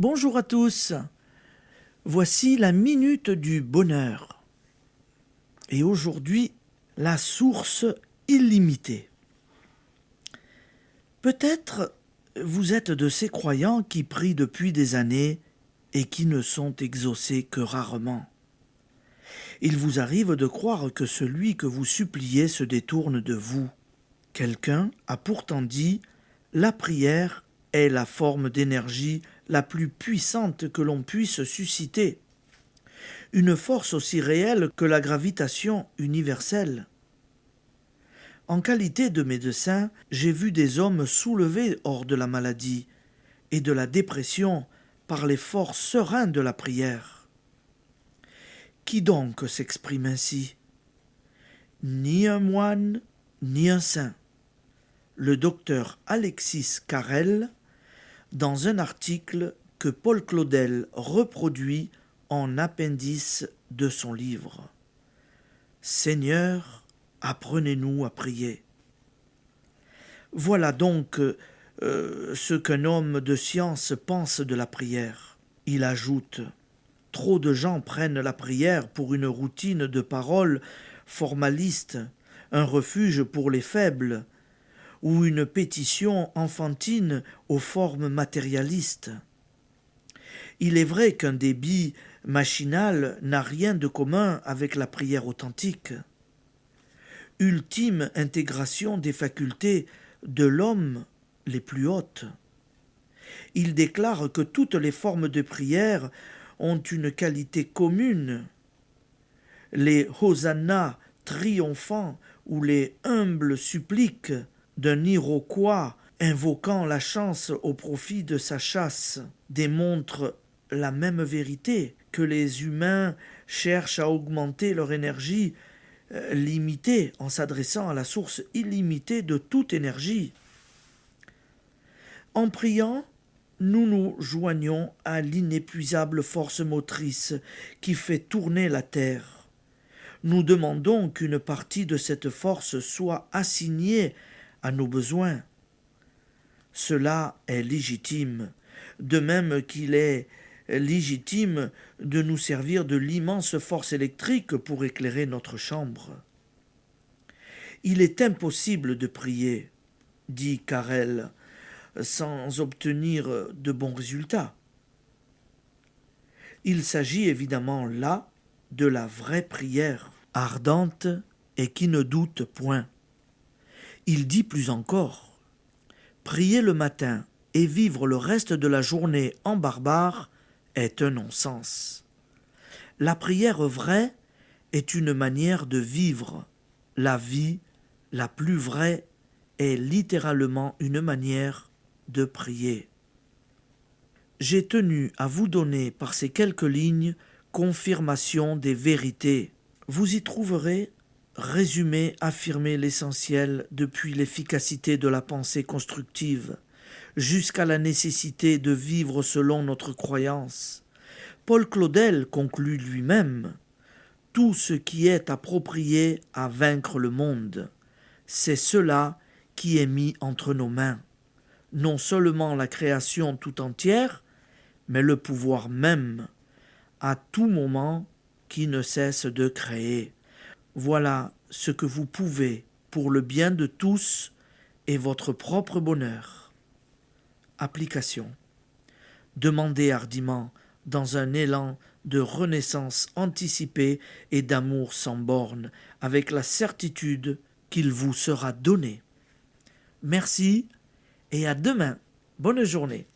Bonjour à tous, voici la minute du bonheur. Et aujourd'hui, la source illimitée. Peut-être vous êtes de ces croyants qui prient depuis des années et qui ne sont exaucés que rarement. Il vous arrive de croire que celui que vous suppliez se détourne de vous. Quelqu'un a pourtant dit « La prière est la forme d'énergie la plus puissante que l'on puisse susciter, une force aussi réelle que la gravitation universelle. » En qualité de médecin, j'ai vu des hommes soulevés hors de la maladie et de la dépression par l'effort serein de la prière. Qui donc s'exprime ainsi? Ni un moine, ni un saint. Le docteur Alexis Carrel, dans un article que Paul Claudel reproduit en appendice de son livre. Seigneur, apprenez-nous à prier. Voilà donc ce qu'un homme de science pense de la prière. Il ajoute « Trop de gens prennent la prière pour une routine de paroles formaliste, un refuge pour les faibles, ou une pétition enfantine aux formes matérialistes. Il est vrai qu'un débit machinal n'a rien de commun avec la prière authentique. Ultime intégration des facultés de l'homme les plus hautes. Il déclare que toutes les formes de prière ont une qualité commune. Les hosannas triomphants ou les humbles suppliques d'un Iroquois invoquant la chance au profit de sa chasse démontrent la même vérité, que les humains cherchent à augmenter leur énergie limitée en s'adressant à la source illimitée de toute énergie. En priant, nous nous joignons à l'inépuisable force motrice qui fait tourner la terre. Nous demandons qu'une partie de cette force soit assignée à nos besoins. Cela est légitime, de même qu'il est légitime de nous servir de l'immense force électrique pour éclairer notre chambre. Il est impossible de prier, dit Carrel, sans obtenir de bons résultats. Il s'agit évidemment là de la vraie prière, ardente et qui ne doute point. Il dit plus encore, prier le matin et vivre le reste de la journée en barbare est un non-sens. La prière vraie est une manière de vivre. La vie la plus vraie est littéralement une manière de prier. J'ai tenu à vous donner par ces quelques lignes confirmation des vérités. Vous y trouverez résumé, affirmer l'essentiel depuis l'efficacité de la pensée constructive jusqu'à la nécessité de vivre selon notre croyance. Paul Claudel conclut lui-même « Tout ce qui est approprié à vaincre le monde, c'est cela qui est mis entre nos mains. Non seulement la création tout entière, mais le pouvoir même, à tout moment, qui ne cesse de créer. » Voilà ce que vous pouvez pour le bien de tous et votre propre bonheur. Application. Demandez hardiment, dans un élan de renaissance anticipée et d'amour sans bornes, avec la certitude qu'il vous sera donné. Merci et à demain. Bonne journée.